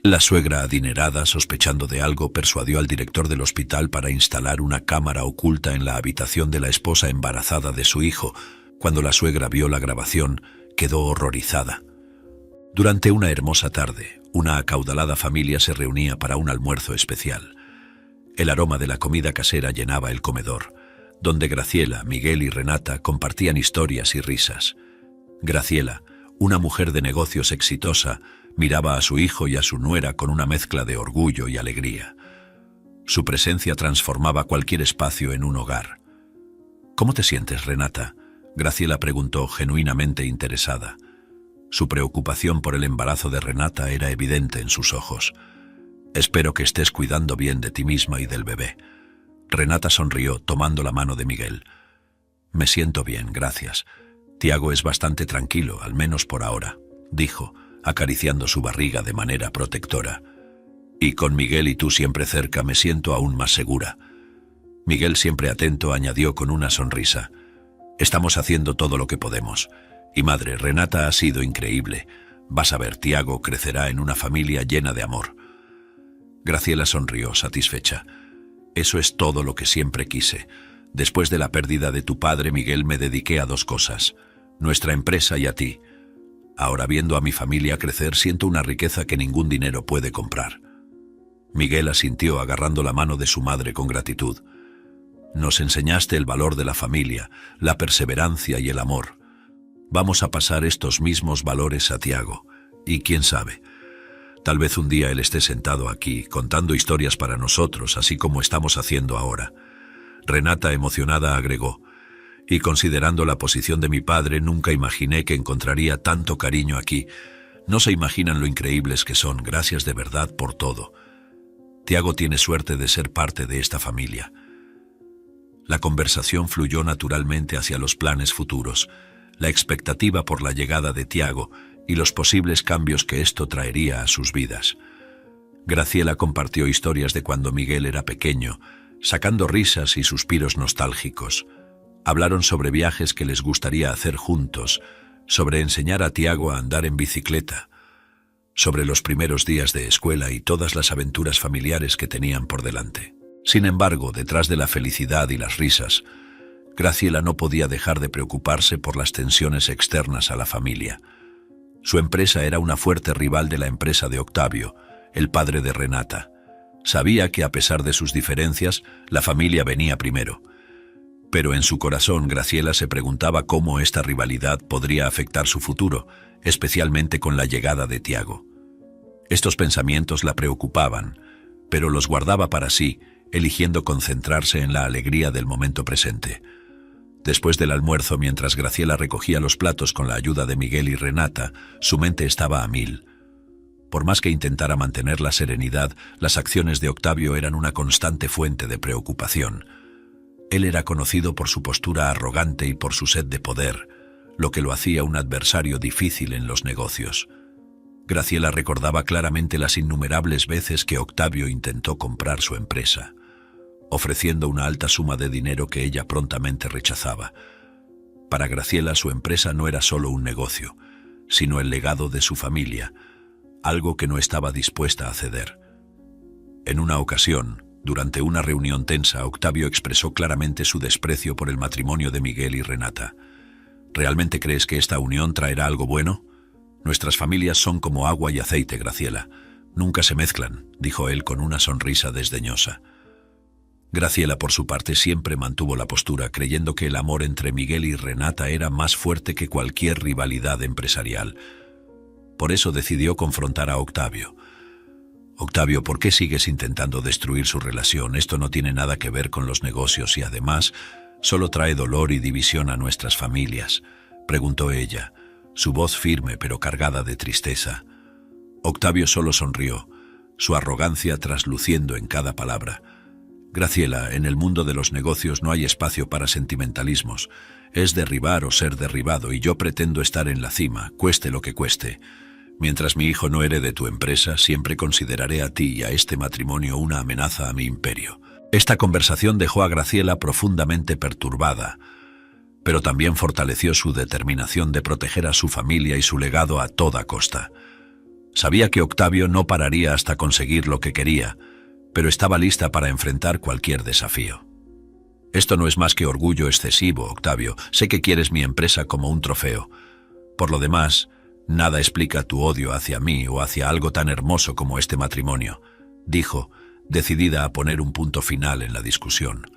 La suegra adinerada, sospechando de algo, persuadió al director del hospital para instalar una cámara oculta en la habitación de la esposa embarazada de su hijo. Cuando la suegra vio la grabación, quedó horrorizada. Durante una hermosa tarde, una acaudalada familia se reunía para un almuerzo especial. El aroma de la comida casera llenaba el comedor, donde Graciela, Miguel y Renata compartían historias y risas. Graciela, una mujer de negocios exitosa, miraba a su hijo y a su nuera con una mezcla de orgullo y alegría. Su presencia transformaba cualquier espacio en un hogar. «¿Cómo te sientes, Renata?», Graciela preguntó, genuinamente interesada. Su preocupación por el embarazo de Renata era evidente en sus ojos. «Espero que estés cuidando bien de ti misma y del bebé». Renata sonrió, tomando la mano de Miguel. «Me siento bien, gracias. Tiago es bastante tranquilo, al menos por ahora», dijo, acariciando su barriga de manera protectora. «Y con Miguel y tú siempre cerca me siento aún más segura». Miguel, siempre atento, añadió con una sonrisa: «Estamos haciendo todo lo que podemos. Y madre, Renata ha sido increíble. Vas a ver, Tiago crecerá en una familia llena de amor». Graciela sonrió, satisfecha. «Eso es todo lo que siempre quise. Después de la pérdida de tu padre, Miguel, me dediqué a dos cosas: nuestra empresa y a ti. Ahora, viendo a mi familia crecer, siento una riqueza que ningún dinero puede comprar». Miguel asintió, agarrando la mano de su madre con gratitud. «Nos enseñaste el valor de la familia, la perseverancia y el amor. Vamos a pasar estos mismos valores a Tiago. Y quién sabe, tal vez un día él esté sentado aquí, contando historias para nosotros, así como estamos haciendo ahora». Renata, emocionada, agregó: «Y considerando la posición de mi padre, nunca imaginé que encontraría tanto cariño aquí. No se imaginan lo increíbles que son. Gracias de verdad por todo. Tiago tiene suerte de ser parte de esta familia». La conversación fluyó naturalmente hacia los planes futuros, la expectativa por la llegada de Tiago y los posibles cambios que esto traería a sus vidas. Graciela compartió historias de cuando Miguel era pequeño, sacando risas y suspiros nostálgicos. Hablaron sobre viajes que les gustaría hacer juntos, sobre enseñar a Tiago a andar en bicicleta, sobre los primeros días de escuela y todas las aventuras familiares que tenían por delante. Sin embargo, detrás de la felicidad y las risas, Graciela no podía dejar de preocuparse por las tensiones externas a la familia. Su empresa era una fuerte rival de la empresa de Octavio, el padre de Renata. Sabía que, a pesar de sus diferencias, la familia venía primero. Pero en su corazón, Graciela se preguntaba cómo esta rivalidad podría afectar su futuro, especialmente con la llegada de Tiago. Estos pensamientos la preocupaban, pero los guardaba para sí, eligiendo concentrarse en la alegría del momento presente. Después del almuerzo, mientras Graciela recogía los platos con la ayuda de Miguel y Renata, su mente estaba a mil. Por más que intentara mantener la serenidad, las acciones de Octavio eran una constante fuente de preocupación. Él era conocido por su postura arrogante y por su sed de poder, lo que lo hacía un adversario difícil en los negocios. Graciela recordaba claramente las innumerables veces que Octavio intentó comprar su empresa, ofreciendo una alta suma de dinero que ella prontamente rechazaba. Para Graciela, su empresa no era solo un negocio, sino el legado de su familia, algo que no estaba dispuesta a ceder. En una ocasión, durante una reunión tensa, Octavio expresó claramente su desprecio por el matrimonio de Miguel y Renata. «¿Realmente crees que esta unión traerá algo bueno? Nuestras familias son como agua y aceite, Graciela. Nunca se mezclan», dijo él con una sonrisa desdeñosa. Graciela, por su parte, siempre mantuvo la postura, creyendo que el amor entre Miguel y Renata era más fuerte que cualquier rivalidad empresarial. Por eso decidió confrontar a Octavio. «Octavio, ¿por qué sigues intentando destruir su relación? Esto no tiene nada que ver con los negocios y además solo trae dolor y división a nuestras familias», preguntó ella, su voz firme pero cargada de tristeza. Octavio solo sonrió, su arrogancia trasluciendo en cada palabra. «Graciela, en el mundo de los negocios no hay espacio para sentimentalismos. Es derribar o ser derribado y yo pretendo estar en la cima, cueste lo que cueste. Mientras mi hijo no herede tu empresa, siempre consideraré a ti y a este matrimonio una amenaza a mi imperio». Esta conversación dejó a Graciela profundamente perturbada, pero también fortaleció su determinación de proteger a su familia y su legado a toda costa. Sabía que Octavio no pararía hasta conseguir lo que quería, pero estaba lista para enfrentar cualquier desafío. Esto no es más que orgullo excesivo, Octavio. Sé que quieres mi empresa como un trofeo. Por lo demás, nada explica tu odio hacia mí o hacia algo tan hermoso como este matrimonio, dijo, decidida a poner un punto final en la discusión.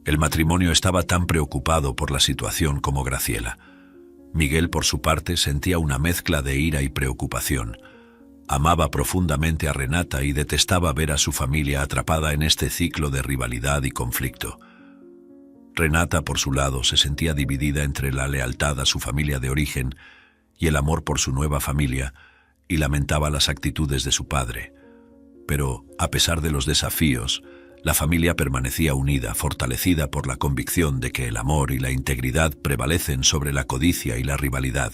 El matrimonio estaba tan preocupado por la situación como Graciela. Miguel, por su parte, sentía una mezcla de ira y preocupación. Amaba profundamente a Renata y detestaba ver a su familia atrapada en este ciclo de rivalidad y conflicto. Renata, por su lado, se sentía dividida entre la lealtad a su familia de origen y el amor por su nueva familia, y lamentaba las actitudes de su padre. Pero, a pesar de los desafíos, la familia permanecía unida, fortalecida por la convicción de que el amor y la integridad prevalecen sobre la codicia y la rivalidad.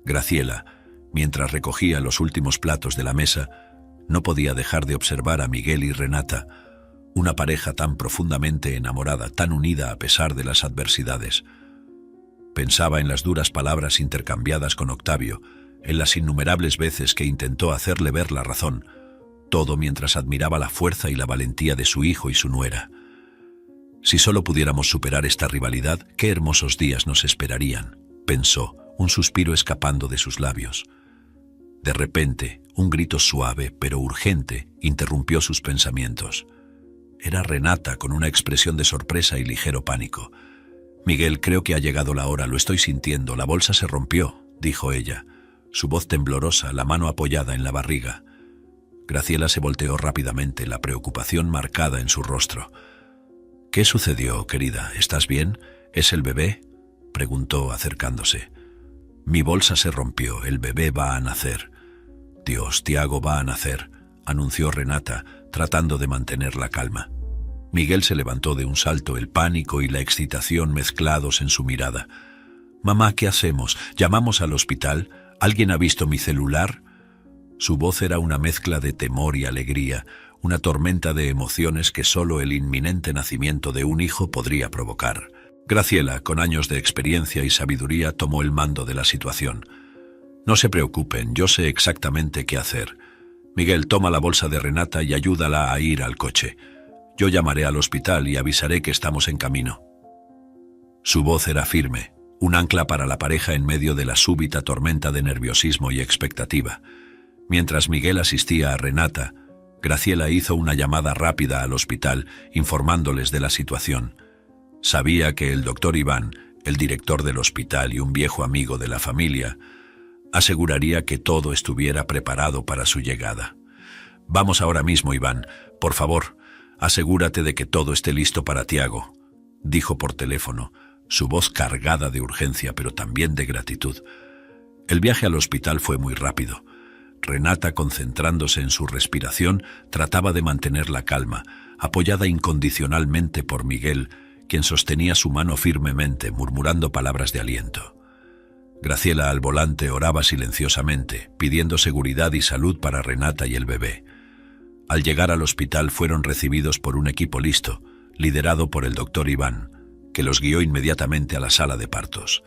Graciela, mientras recogía los últimos platos de la mesa, no podía dejar de observar a Miguel y Renata, una pareja tan profundamente enamorada, tan unida a pesar de las adversidades. Pensaba en las duras palabras intercambiadas con Octavio, en las innumerables veces que intentó hacerle ver la razón, todo mientras admiraba la fuerza y la valentía de su hijo y su nuera. Si solo pudiéramos superar esta rivalidad, qué hermosos días nos esperarían, pensó, un suspiro escapando de sus labios. De repente, un grito suave pero urgente interrumpió sus pensamientos. Era Renata con una expresión de sorpresa y ligero pánico. «Miguel, creo que ha llegado la hora, lo estoy sintiendo, la bolsa se rompió», dijo ella, su voz temblorosa, la mano apoyada en la barriga. Graciela se volteó rápidamente, la preocupación marcada en su rostro. «¿Qué sucedió, querida? ¿Estás bien? ¿Es el bebé?», preguntó acercándose. «Mi bolsa se rompió, el bebé va a nacer». «Dios, Tiago va a nacer», anunció Renata, tratando de mantener la calma. Miguel se levantó de un salto, el pánico y la excitación mezclados en su mirada. «Mamá, ¿qué hacemos? ¿Llamamos al hospital? ¿Alguien ha visto mi celular?». Su voz era una mezcla de temor y alegría, una tormenta de emociones que solo el inminente nacimiento de un hijo podría provocar. Graciela, con años de experiencia y sabiduría, tomó el mando de la situación. «No se preocupen, yo sé exactamente qué hacer. Miguel, toma la bolsa de Renata y ayúdala a ir al coche. Yo llamaré al hospital y avisaré que estamos en camino». Su voz era firme, un ancla para la pareja en medio de la súbita tormenta de nerviosismo y expectativa. Mientras Miguel asistía a Renata, Graciela hizo una llamada rápida al hospital, informándoles de la situación. Sabía que el doctor Iván, el director del hospital y un viejo amigo de la familia, aseguraría que todo estuviera preparado para su llegada. «Vamos ahora mismo, Iván. Por favor, asegúrate de que todo esté listo para Tiago», dijo por teléfono, su voz cargada de urgencia pero también de gratitud. El viaje al hospital fue muy rápido. Renata, concentrándose en su respiración, trataba de mantener la calma, apoyada incondicionalmente por Miguel, quien sostenía su mano firmemente, murmurando palabras de aliento. Graciela, al volante, oraba silenciosamente, pidiendo seguridad y salud para Renata y el bebé. Al llegar al hospital fueron recibidos por un equipo listo, liderado por el doctor Iván, que los guió inmediatamente a la sala de partos.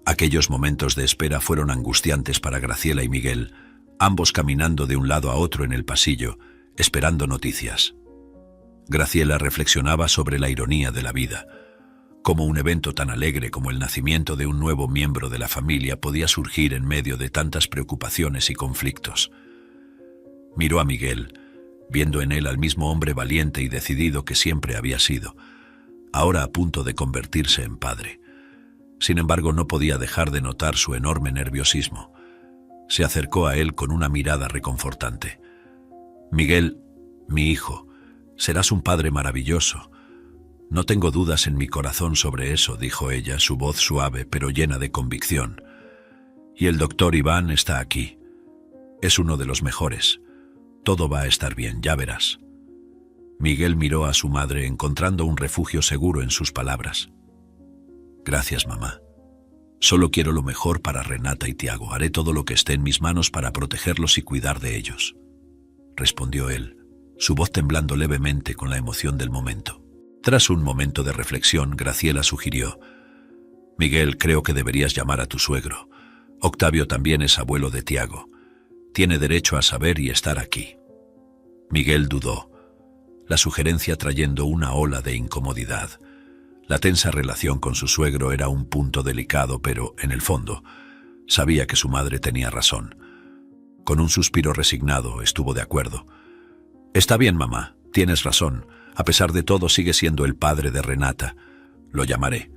Aquellos momentos de espera fueron angustiantes para Graciela y Miguel, ambos caminando de un lado a otro en el pasillo, esperando noticias. Graciela reflexionaba sobre la ironía de la vida. Cómo un evento tan alegre como el nacimiento de un nuevo miembro de la familia podía surgir en medio de tantas preocupaciones y conflictos. Miró a Miguel, viendo en él al mismo hombre valiente y decidido que siempre había sido, ahora a punto de convertirse en padre. Sin embargo, no podía dejar de notar su enorme nerviosismo. Se acercó a él con una mirada reconfortante. «Miguel, mi hijo, serás un padre maravilloso. No tengo dudas en mi corazón sobre eso», dijo ella, su voz suave pero llena de convicción. «Y el doctor Iván está aquí. Es uno de los mejores. Todo va a estar bien, ya verás». Miguel miró a su madre, encontrando un refugio seguro en sus palabras. «Gracias, mamá. Solo quiero lo mejor para Renata y Tiago. Haré todo lo que esté en mis manos para protegerlos y cuidar de ellos», respondió él, su voz temblando levemente con la emoción del momento. Tras un momento de reflexión, Graciela sugirió: «Miguel, creo que deberías llamar a tu suegro. Octavio también es abuelo de Tiago. Tiene derecho a saber y estar aquí. Miguel dudó, la sugerencia trayendo una ola de incomodidad. La tensa relación con su suegro era un punto delicado, pero, en el fondo, sabía que su madre tenía razón. Con un suspiro resignado, estuvo de acuerdo. «Está bien, mamá, tienes razón. A pesar de todo, sigue siendo el padre de Renata. Lo llamaré».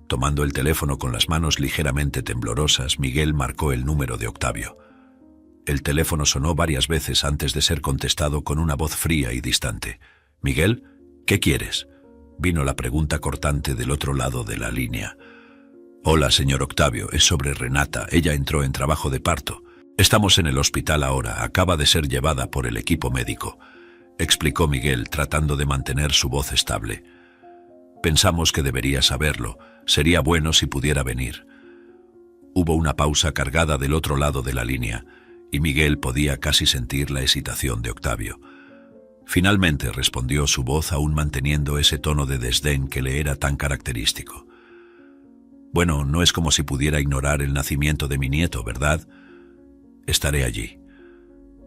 Tomando el teléfono con las manos ligeramente temblorosas, Miguel marcó el número de Octavio. El teléfono sonó varias veces antes de ser contestado con una voz fría y distante. «Miguel, ¿qué quieres?», vino la pregunta cortante del otro lado de la línea. «Hola, señor Octavio, es sobre Renata. Ella entró en trabajo de parto. Estamos en el hospital ahora, acaba de ser llevada por el equipo médico», explicó Miguel, tratando de mantener su voz estable. «Pensamos que debería saberlo. Sería bueno si pudiera venir». Hubo una pausa cargada del otro lado de la línea, y Miguel podía casi sentir la hesitación de Octavio. Finalmente respondió su voz, aún manteniendo ese tono de desdén que le era tan característico. «Bueno, no es como si pudiera ignorar el nacimiento de mi nieto, ¿verdad? Estaré allí.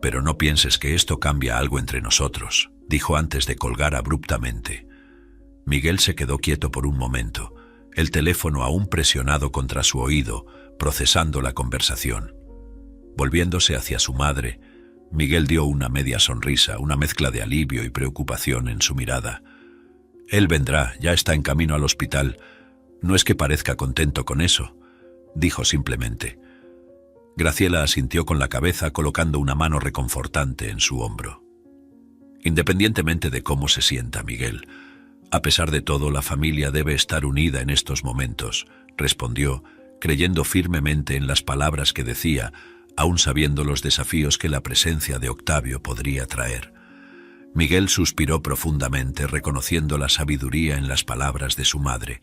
Pero no pienses que esto cambia algo entre nosotros», dijo antes de colgar abruptamente. Miguel se quedó quieto por un momento, el teléfono aún presionado contra su oído, procesando la conversación. Volviéndose hacia su madre, Miguel dio una media sonrisa, una mezcla de alivio y preocupación en su mirada. «Él vendrá, ya está en camino al hospital. No es que parezca contento con eso», dijo simplemente. Graciela asintió con la cabeza, colocando una mano reconfortante en su hombro. «Independientemente de cómo se sienta Miguel, a pesar de todo, la familia debe estar unida en estos momentos», respondió, creyendo firmemente en las palabras que decía, aún sabiendo los desafíos que la presencia de Octavio podría traer. Miguel suspiró profundamente, reconociendo la sabiduría en las palabras de su madre.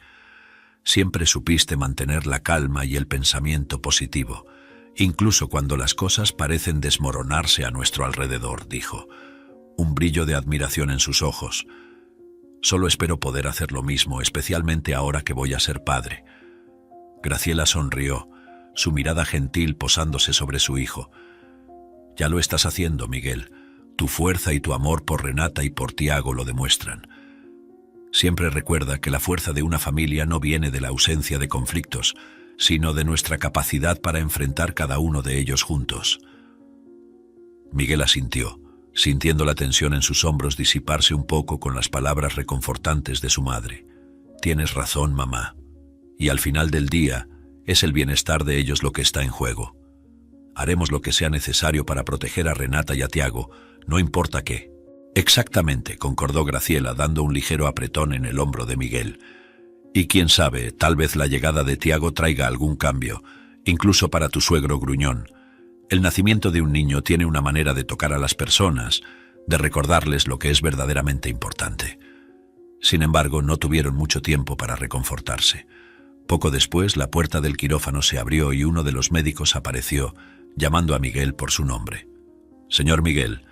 «Siempre supiste mantener la calma y el pensamiento positivo, incluso cuando las cosas parecen desmoronarse a nuestro alrededor», dijo, un brillo de admiración en sus ojos. «Solo espero poder hacer lo mismo, especialmente ahora que voy a ser padre». Graciela sonrió, su mirada gentil posándose sobre su hijo. «Ya lo estás haciendo, Miguel. Tu fuerza y tu amor por Renata y por Tiago lo demuestran. Siempre recuerda que la fuerza de una familia no viene de la ausencia de conflictos, sino de nuestra capacidad para enfrentar cada uno de ellos juntos». Miguel asintió, sintiendo la tensión en sus hombros disiparse un poco con las palabras reconfortantes de su madre. «Tienes razón, mamá. Y al final del día, es el bienestar de ellos lo que está en juego. Haremos lo que sea necesario para proteger a Renata y a Tiago, no importa qué». «Exactamente», concordó Graciela, dando un ligero apretón en el hombro de Miguel. «Y quién sabe, tal vez la llegada de Tiago traiga algún cambio, incluso para tu suegro gruñón. El nacimiento de un niño tiene una manera de tocar a las personas, de recordarles lo que es verdaderamente importante». Sin embargo, no tuvieron mucho tiempo para reconfortarse. Poco después, la puerta del quirófano se abrió y uno de los médicos apareció, llamando a Miguel por su nombre. «Señor Miguel,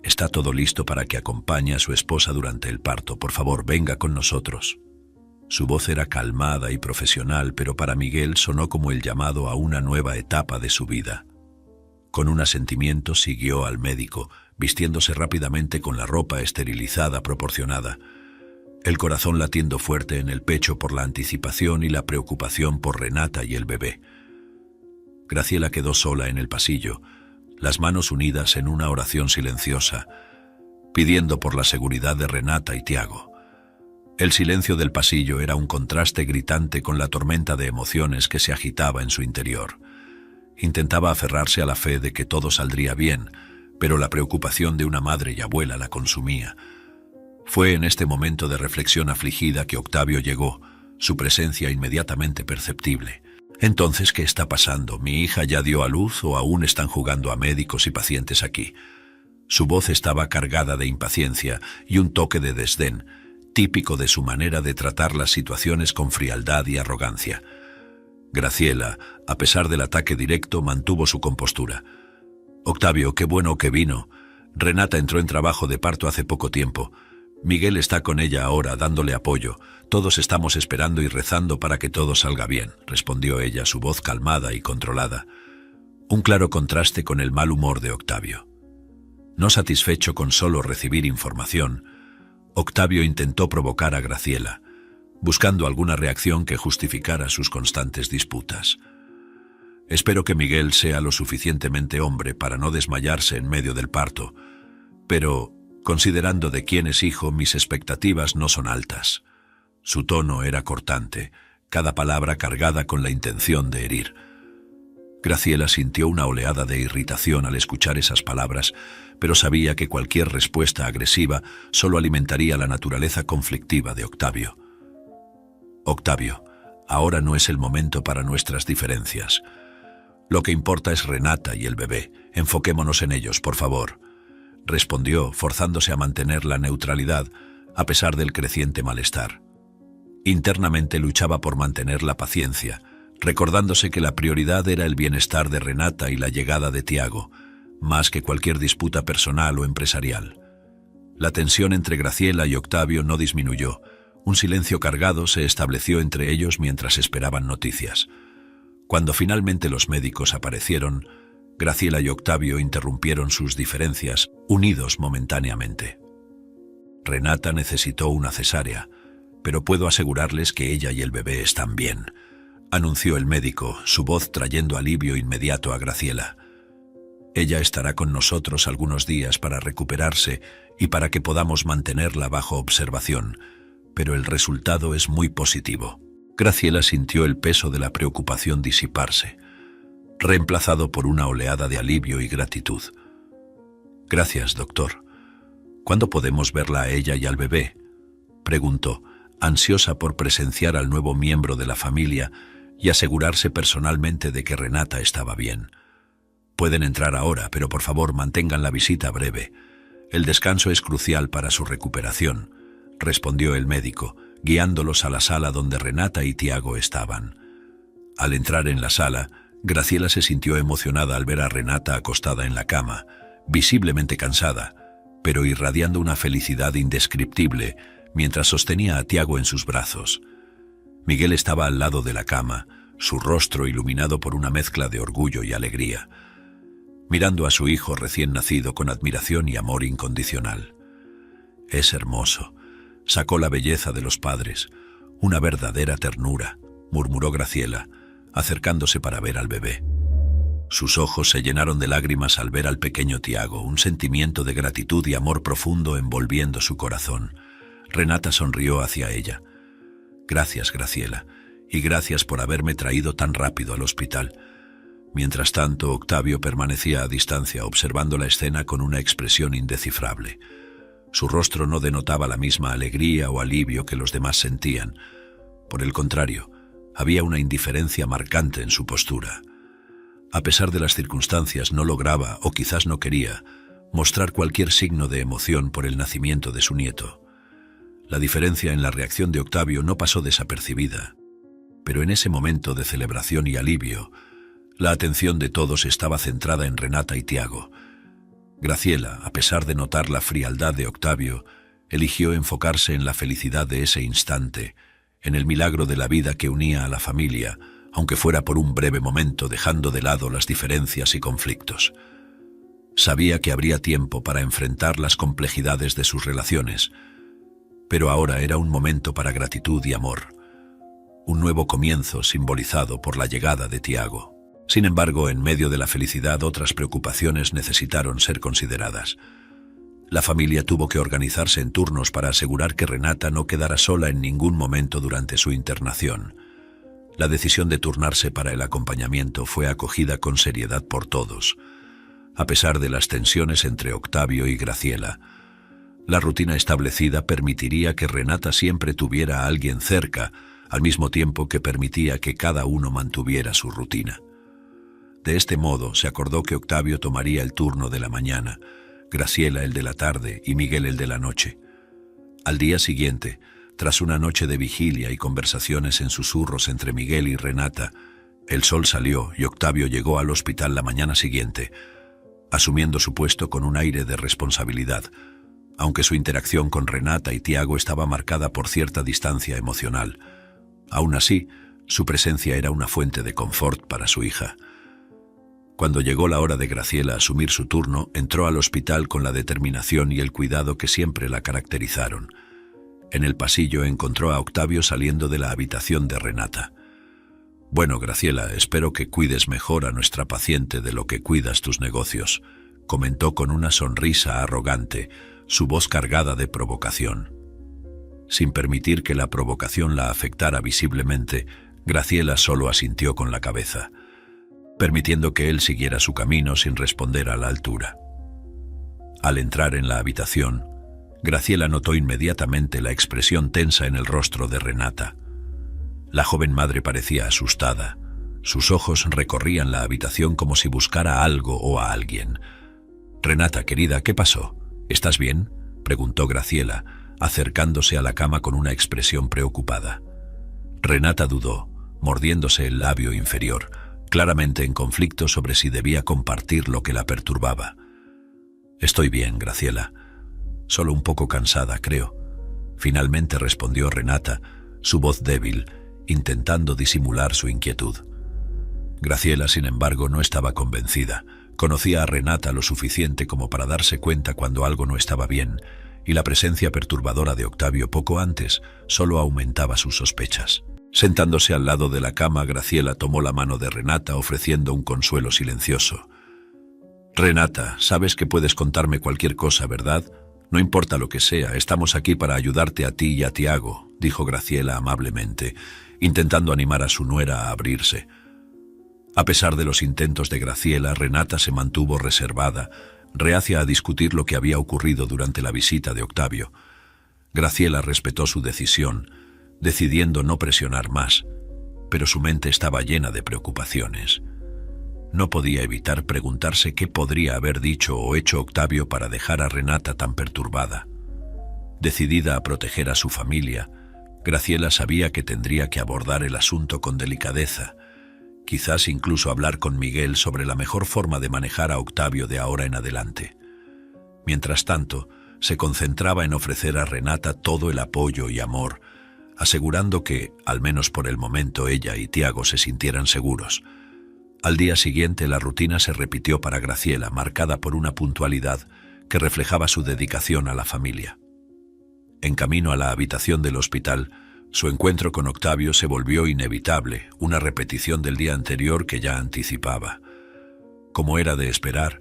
está todo listo para que acompañe a su esposa durante el parto. Por favor, venga con nosotros». Su voz era calmada y profesional, pero para Miguel sonó como el llamado a una nueva etapa de su vida. Con un asentimiento siguió al médico, vistiéndose rápidamente con la ropa esterilizada proporcionada, el corazón latiendo fuerte en el pecho por la anticipación y la preocupación por Renata y el bebé. Graciela quedó sola en el pasillo, las manos unidas en una oración silenciosa, pidiendo por la seguridad de Renata y Tiago. El silencio del pasillo era un contraste gritante con la tormenta de emociones que se agitaba en su interior. Intentaba aferrarse a la fe de que todo saldría bien, pero la preocupación de una madre y abuela la consumía. Fue en este momento de reflexión afligida que Octavio llegó, su presencia inmediatamente perceptible. «Entonces, ¿qué está pasando? ¿Mi hija ya dio a luz o aún están jugando a médicos y pacientes aquí?» Su voz estaba cargada de impaciencia y un toque de desdén, típico de su manera de tratar las situaciones con frialdad y arrogancia. Graciela, a pesar del ataque directo, mantuvo su compostura. «Octavio, qué bueno que vino. Renata entró en trabajo de parto hace poco tiempo. Miguel está con ella ahora, dándole apoyo. Todos estamos esperando y rezando para que todo salga bien», respondió ella, su voz calmada y controlada. Un claro contraste con el mal humor de Octavio. No satisfecho con solo recibir información, Octavio intentó provocar a Graciela, buscando alguna reacción que justificara sus constantes disputas. Espero que Miguel sea lo suficientemente hombre para no desmayarse en medio del parto, pero, considerando de quién es hijo, mis expectativas no son altas. Su tono era cortante, cada palabra cargada con la intención de herir. Graciela sintió una oleada de irritación al escuchar esas palabras, pero sabía que cualquier respuesta agresiva solo alimentaría la naturaleza conflictiva de Octavio. Octavio, ahora no es el momento para nuestras diferencias. Lo que importa es Renata y el bebé. Enfoquémonos en ellos, por favor, respondió, forzándose a mantener la neutralidad a pesar del creciente malestar. Internamente luchaba por mantener la paciencia, recordándose que la prioridad era el bienestar de Renata y la llegada de Tiago, más que cualquier disputa personal o empresarial. La tensión entre Graciela y Octavio no disminuyó. Un silencio cargado se estableció entre ellos mientras esperaban noticias. Cuando finalmente los médicos aparecieron, Graciela y Octavio interrumpieron sus diferencias, unidos momentáneamente. Renata necesitó una cesárea, pero puedo asegurarles que ella y el bebé están bien, anunció el médico, su voz trayendo alivio inmediato a Graciela. Ella estará con nosotros algunos días para recuperarse y para que podamos mantenerla bajo observación, pero el resultado es muy positivo. Graciela sintió el peso de la preocupación disiparse, reemplazado por una oleada de alivio y gratitud. Gracias, doctor. ¿Cuándo podemos verla a ella y al bebé?, preguntó, ansiosa por presenciar al nuevo miembro de la familia y asegurarse personalmente de que Renata estaba bien. Pueden entrar ahora, pero por favor mantengan la visita breve. El descanso es crucial para su recuperación, respondió el médico, guiándolos a la sala donde Renata y Tiago estaban. Al entrar en la sala, Graciela se sintió emocionada al ver a Renata acostada en la cama, visiblemente cansada, pero irradiando una felicidad indescriptible mientras sostenía a Tiago en sus brazos. Miguel estaba al lado de la cama, su rostro iluminado por una mezcla de orgullo y alegría, mirando a su hijo recién nacido con admiración y amor incondicional. Es hermoso, sacó la belleza de los padres, una verdadera ternura, murmuró Graciela, acercándose para ver al bebé. Sus ojos se llenaron de lágrimas al ver al pequeño Tiago, un sentimiento de gratitud y amor profundo envolviendo su corazón. Renata sonrió hacia ella. Gracias, Graciela, y gracias por haberme traído tan rápido al hospital. Mientras tanto, Octavio permanecía a distancia observando la escena con una expresión indescifrable. Su rostro no denotaba la misma alegría o alivio que los demás sentían. Por el contrario, había una indiferencia marcante en su postura. A pesar de las circunstancias, no lograba, o quizás no quería, mostrar cualquier signo de emoción por el nacimiento de su nieto. La diferencia en la reacción de Octavio no pasó desapercibida, pero en ese momento de celebración y alivio, la atención de todos estaba centrada en Renata y Tiago. Graciela, a pesar de notar la frialdad de Octavio, eligió enfocarse en la felicidad de ese instante, en el milagro de la vida que unía a la familia, aunque fuera por un breve momento, dejando de lado las diferencias y conflictos. Sabía que habría tiempo para enfrentar las complejidades de sus relaciones, pero ahora era un momento para gratitud y amor, un nuevo comienzo simbolizado por la llegada de Tiago. Sin embargo, en medio de la felicidad, otras preocupaciones necesitaron ser consideradas. La familia tuvo que organizarse en turnos para asegurar que Renata no quedara sola en ningún momento durante su internación. La decisión de turnarse para el acompañamiento fue acogida con seriedad por todos. A pesar de las tensiones entre Octavio y Graciela, la rutina establecida permitiría que Renata siempre tuviera a alguien cerca, al mismo tiempo que permitía que cada uno mantuviera su rutina. De este modo, se acordó que Octavio tomaría el turno de la mañana, Graciela el de la tarde y Miguel el de la noche. Al día siguiente, tras una noche de vigilia y conversaciones en susurros entre Miguel y Renata, el sol salió y Octavio llegó al hospital la mañana siguiente, asumiendo su puesto con un aire de responsabilidad, aunque su interacción con Renata y Tiago estaba marcada por cierta distancia emocional. Aún así, su presencia era una fuente de confort para su hija. Cuando llegó la hora de Graciela asumir su turno, entró al hospital con la determinación y el cuidado que siempre la caracterizaron. En el pasillo encontró a Octavio saliendo de la habitación de Renata. «Bueno, Graciela, espero que cuides mejor a nuestra paciente de lo que cuidas tus negocios», comentó con una sonrisa arrogante, su voz cargada de provocación. Sin permitir que la provocación la afectara visiblemente, Graciela solo asintió con la cabeza, permitiendo que él siguiera su camino sin responder a la altura. Al entrar en la habitación, Graciela notó inmediatamente la expresión tensa en el rostro de Renata. La joven madre parecía asustada. Sus ojos recorrían la habitación como si buscara algo o a alguien. «Renata, querida, ¿qué pasó? ¿Estás bien?», preguntó Graciela, acercándose a la cama con una expresión preocupada. Renata dudó, mordiéndose el labio inferior, claramente en conflicto sobre si debía compartir lo que la perturbaba. «Estoy bien, Graciela. Solo un poco cansada, creo», finalmente respondió Renata, su voz débil, intentando disimular su inquietud. Graciela, sin embargo, no estaba convencida. Conocía a Renata lo suficiente como para darse cuenta cuando algo no estaba bien, y la presencia perturbadora de Octavio poco antes solo aumentaba sus sospechas. Sentándose al lado de la cama, Graciela tomó la mano de Renata ofreciendo un consuelo silencioso. «Renata, sabes que puedes contarme cualquier cosa, ¿verdad? No importa lo que sea, estamos aquí para ayudarte a ti y a Tiago», dijo Graciela amablemente, intentando animar a su nuera a abrirse. A pesar de los intentos de Graciela, Renata se mantuvo reservada, reacia a discutir lo que había ocurrido durante la visita de Octavio. Graciela respetó su decisión, decidiendo no presionar más, pero su mente estaba llena de preocupaciones. No podía evitar preguntarse qué podría haber dicho o hecho Octavio para dejar a Renata tan perturbada. Decidida a proteger a su familia, Graciela sabía que tendría que abordar el asunto con delicadeza, quizás incluso hablar con Miguel sobre la mejor forma de manejar a Octavio de ahora en adelante. Mientras tanto, se concentraba en ofrecer a Renata todo el apoyo y amor, asegurando que, al menos por el momento, ella y Tiago se sintieran seguros. Al día siguiente la rutina se repitió para Graciela, marcada por una puntualidad que reflejaba su dedicación a la familia. En camino a la habitación del hospital, su encuentro con Octavio se volvió inevitable, una repetición del día anterior que ya anticipaba. Como era de esperar,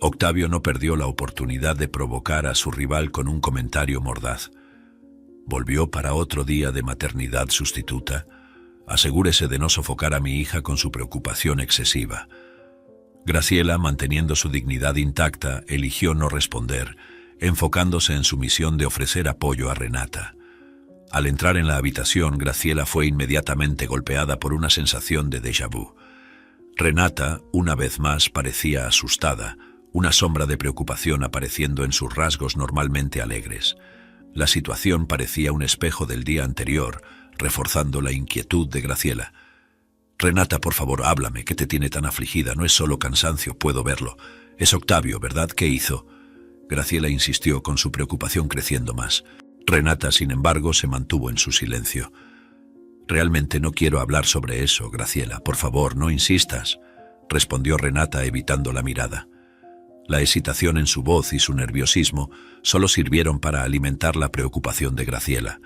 Octavio no perdió la oportunidad de provocar a su rival con un comentario mordaz. «¿Volvió para otro día de maternidad sustituta? Asegúrese de no sofocar a mi hija con su preocupación excesiva». Graciela, manteniendo su dignidad intacta, eligió no responder, enfocándose en su misión de ofrecer apoyo a Renata. Al entrar en la habitación, Graciela fue inmediatamente golpeada por una sensación de déjà vu. Renata, una vez más, parecía asustada, una sombra de preocupación apareciendo en sus rasgos normalmente alegres. La situación parecía un espejo del día anterior, reforzando la inquietud de Graciela. «Renata, por favor, háblame, ¿qué te tiene tan afligida? No es solo cansancio, puedo verlo. Es Octavio, ¿verdad? ¿Qué hizo?». Graciela insistió con su preocupación creciendo más. Renata, sin embargo, se mantuvo en su silencio. «Realmente no quiero hablar sobre eso, Graciela. Por favor, no insistas», respondió Renata evitando la mirada. La hesitación en su voz y su nerviosismo solo sirvieron para alimentar la preocupación de Graciela,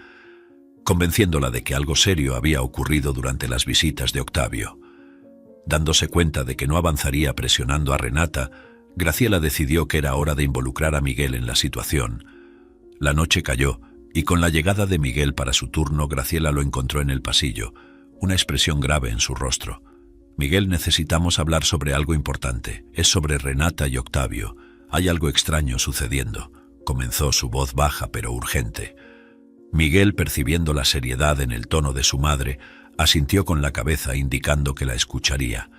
convenciéndola de que algo serio había ocurrido durante las visitas de Octavio. Dándose cuenta de que no avanzaría presionando a Renata, Graciela decidió que era hora de involucrar a Miguel en la situación. La noche cayó, y con la llegada de Miguel para su turno, Graciela lo encontró en el pasillo, una expresión grave en su rostro. «Miguel, necesitamos hablar sobre algo importante. Es sobre Renata y Octavio. Hay algo extraño sucediendo», comenzó su voz baja pero urgente. Miguel, percibiendo la seriedad en el tono de su madre, asintió con la cabeza indicando que la escucharía.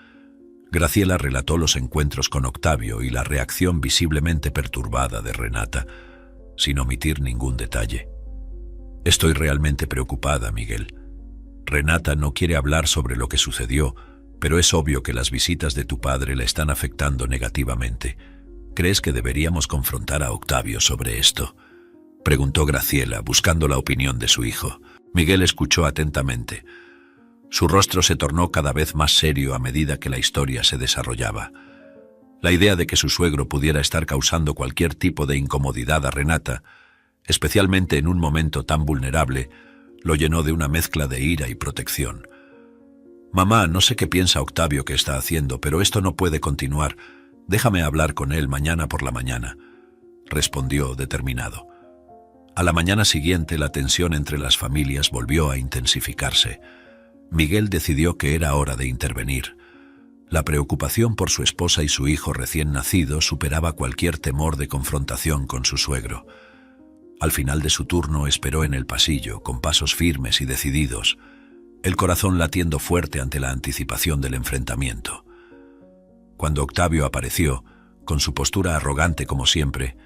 Graciela relató los encuentros con Octavio y la reacción visiblemente perturbada de Renata, sin omitir ningún detalle. «Estoy realmente preocupada, Miguel. Renata no quiere hablar sobre lo que sucedió, pero es obvio que las visitas de tu padre la están afectando negativamente. ¿Crees que deberíamos confrontar a Octavio sobre esto?», preguntó Graciela, buscando la opinión de su hijo. Miguel escuchó atentamente. Su rostro se tornó cada vez más serio a medida que la historia se desarrollaba. La idea de que su suegro pudiera estar causando cualquier tipo de incomodidad a Renata, especialmente en un momento tan vulnerable, lo llenó de una mezcla de ira y protección. «Mamá, no sé qué piensa Octavio que está haciendo, pero esto no puede continuar. Déjame hablar con él mañana por la mañana», respondió determinado. A la mañana siguiente la tensión entre las familias volvió a intensificarse. Miguel decidió que era hora de intervenir. La preocupación por su esposa y su hijo recién nacido superaba cualquier temor de confrontación con su suegro. Al final de su turno esperó en el pasillo, con pasos firmes y decididos, el corazón latiendo fuerte ante la anticipación del enfrentamiento. Cuando Octavio apareció, con su postura arrogante como siempre,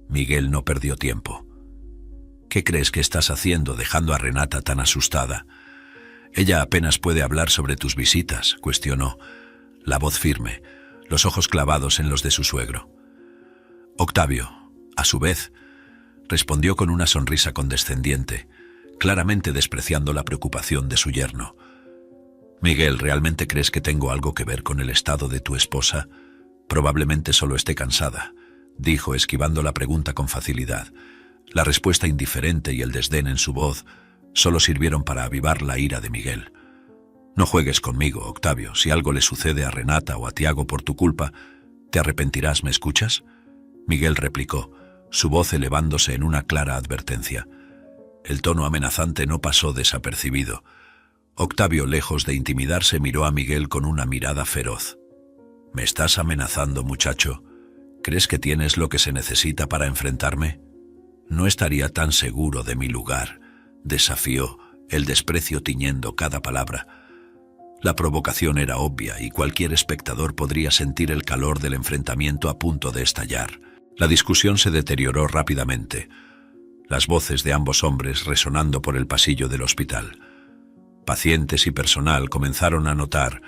Miguel no perdió tiempo. «¿Qué crees que estás haciendo dejando a Renata tan asustada? Ella apenas puede hablar sobre tus visitas», cuestionó, la voz firme, los ojos clavados en los de su suegro. Octavio, a su vez, respondió con una sonrisa condescendiente, claramente despreciando la preocupación de su yerno. «Miguel, ¿realmente crees que tengo algo que ver con el estado de tu esposa? Probablemente solo esté cansada», dijo, esquivando la pregunta con facilidad. La respuesta indiferente y el desdén en su voz solo sirvieron para avivar la ira de Miguel. «No juegues conmigo, Octavio. Si algo le sucede a Renata o a Tiago por tu culpa, te arrepentirás, ¿me escuchas?», Miguel replicó, su voz elevándose en una clara advertencia. El tono amenazante no pasó desapercibido. Octavio, lejos de intimidarse, miró a Miguel con una mirada feroz. «¿Me estás amenazando, muchacho? ¿Crees que tienes lo que se necesita para enfrentarme?» «No estaría tan seguro de mi lugar», desafió, el desprecio tiñendo cada palabra. La provocación era obvia y cualquier espectador podría sentir el calor del enfrentamiento a punto de estallar. La discusión se deterioró rápidamente, las voces de ambos hombres resonando por el pasillo del hospital. Pacientes y personal comenzaron a notar,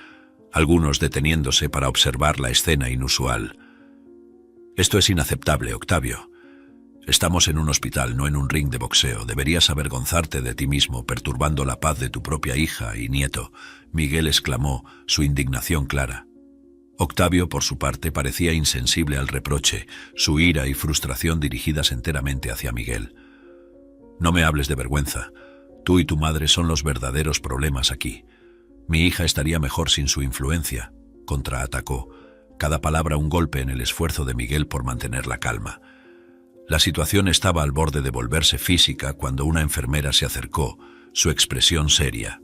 algunos deteniéndose para observar la escena inusual. «Esto es inaceptable, Octavio. Estamos en un hospital, no en un ring de boxeo. Deberías avergonzarte de ti mismo, perturbando la paz de tu propia hija y nieto», Miguel exclamó, su indignación clara. Octavio, por su parte, parecía insensible al reproche, su ira y frustración dirigidas enteramente hacia Miguel. «No me hables de vergüenza. Tú y tu madre son los verdaderos problemas aquí. Mi hija estaría mejor sin su influencia», contraatacó, cada palabra un golpe en el esfuerzo de Miguel por mantener la calma. La situación estaba al borde de volverse física cuando una enfermera se acercó, su expresión seria.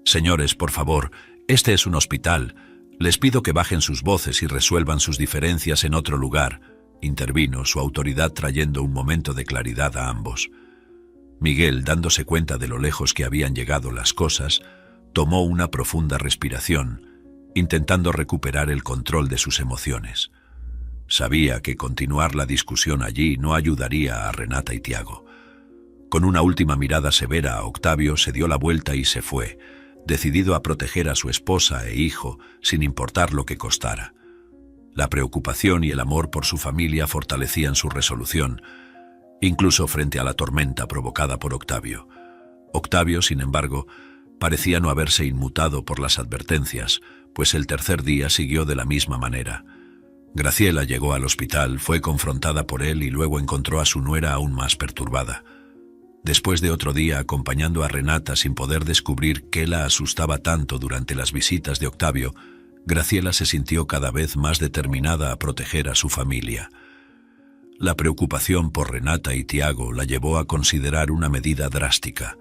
«Señores, por favor, este es un hospital. Les pido que bajen sus voces y resuelvan sus diferencias en otro lugar», intervino, su autoridad trayendo un momento de claridad a ambos. Miguel, dándose cuenta de lo lejos que habían llegado las cosas, tomó una profunda respiración, intentando recuperar el control de sus emociones. Sabía que continuar la discusión allí no ayudaría a Renata y Tiago. Con una última mirada severa a Octavio, se dio la vuelta y se fue, decidido a proteger a su esposa e hijo sin importar lo que costara. La preocupación y el amor por su familia fortalecían su resolución, incluso frente a la tormenta provocada por Octavio. Octavio, sin embargo, parecía no haberse inmutado por las advertencias, pues el tercer día siguió de la misma manera. Graciela llegó al hospital, fue confrontada por él y luego encontró a su nuera aún más perturbada. Después de otro día acompañando a Renata sin poder descubrir qué la asustaba tanto durante las visitas de Octavio, Graciela se sintió cada vez más determinada a proteger a su familia. La preocupación por Renata y Tiago la llevó a considerar una medida drástica,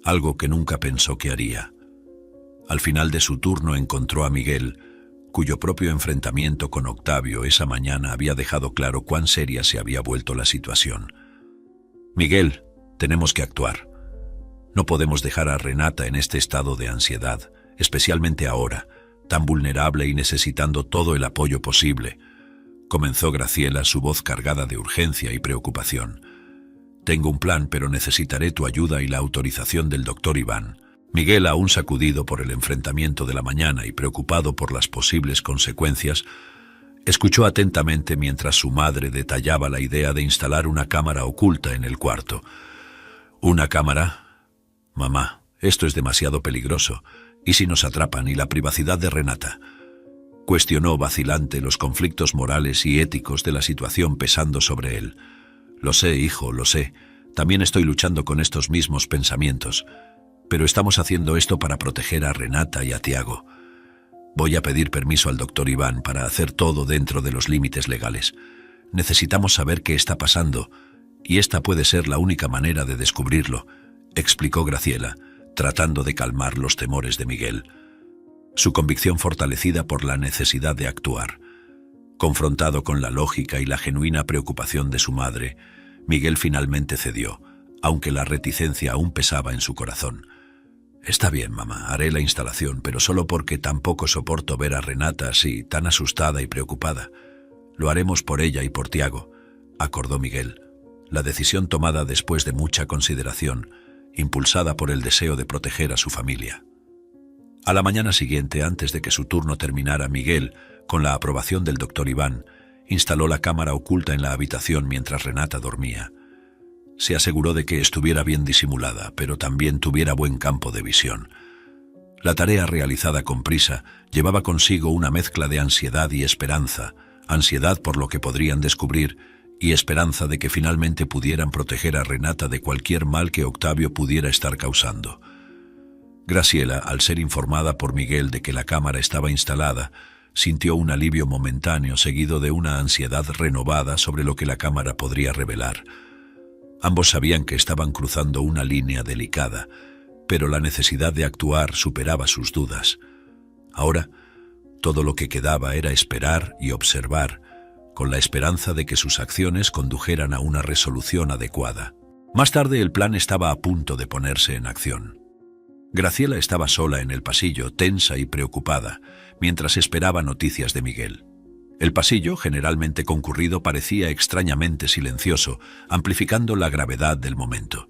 algo que nunca pensó que haría. Al final de su turno encontró a Miguel, cuyo propio enfrentamiento con Octavio esa mañana había dejado claro cuán seria se había vuelto la situación. «Miguel, tenemos que actuar. No podemos dejar a Renata en este estado de ansiedad, especialmente ahora, tan vulnerable y necesitando todo el apoyo posible», comenzó Graciela, su voz cargada de urgencia y preocupación. «Tengo un plan, pero necesitaré tu ayuda y la autorización del doctor Iván». Miguel, aún sacudido por el enfrentamiento de la mañana y preocupado por las posibles consecuencias, escuchó atentamente mientras su madre detallaba la idea de instalar una cámara oculta en el cuarto. «¿Una cámara? Mamá, esto es demasiado peligroso. ¿Y si nos atrapan y la privacidad de Renata?» Cuestionó vacilante los conflictos morales y éticos de la situación pesando sobre él. Lo sé, hijo, lo sé. También estoy luchando con estos mismos pensamientos. Pero estamos haciendo esto para proteger a Renata y a Tiago. Voy a pedir permiso al doctor Iván para hacer todo dentro de los límites legales. Necesitamos saber qué está pasando, y esta puede ser la única manera de descubrirlo, explicó Graciela, tratando de calmar los temores de Miguel. Su convicción fortalecida por la necesidad de actuar. Confrontado con la lógica y la genuina preocupación de su madre, Miguel finalmente cedió, aunque la reticencia aún pesaba en su corazón. Está bien, mamá, haré la instalación, pero solo porque tampoco soporto ver a Renata así, tan asustada y preocupada. Lo haremos por ella y por Tiago, acordó Miguel. La decisión tomada después de mucha consideración, impulsada por el deseo de proteger a su familia. A la mañana siguiente, antes de que su turno terminara, Miguel, con la aprobación del doctor Iván, instaló la cámara oculta en la habitación mientras Renata dormía. Se aseguró de que estuviera bien disimulada, pero también tuviera buen campo de visión. La tarea realizada con prisa llevaba consigo una mezcla de ansiedad y esperanza, ansiedad por lo que podrían descubrir y esperanza de que finalmente pudieran proteger a Renata de cualquier mal que Octavio pudiera estar causando. Graciela, al ser informada por Miguel de que la cámara estaba instalada, sintió un alivio momentáneo seguido de una ansiedad renovada sobre lo que la cámara podría revelar. Ambos sabían que estaban cruzando una línea delicada, pero la necesidad de actuar superaba sus dudas. Ahora, todo lo que quedaba era esperar y observar, con la esperanza de que sus acciones condujeran a una resolución adecuada. Más tarde el plan estaba a punto de ponerse en acción. Graciela estaba sola en el pasillo, tensa y preocupada, mientras esperaba noticias de Miguel. El pasillo, generalmente concurrido, parecía extrañamente silencioso, amplificando la gravedad del momento.